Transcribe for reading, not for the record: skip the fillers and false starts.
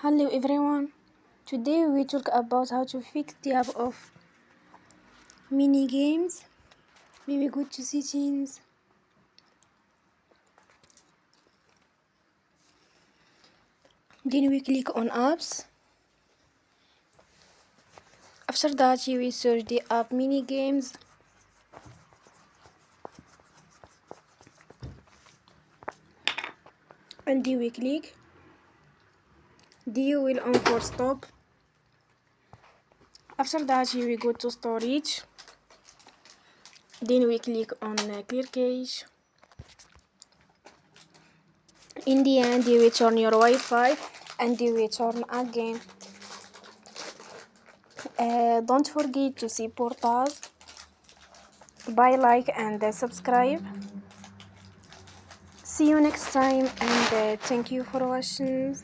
Hello everyone. Today we talk about how to fix the app of mini games. We go to settings. Then we click on apps. After that we search the app mini games. And we click. You will on for stop. After that we go to storage. Then we click on clear cache. In the end you will turn your Wi-Fi and you will turn again. Don't forget to support us by like and subscribe. See you next time and thank you for watching.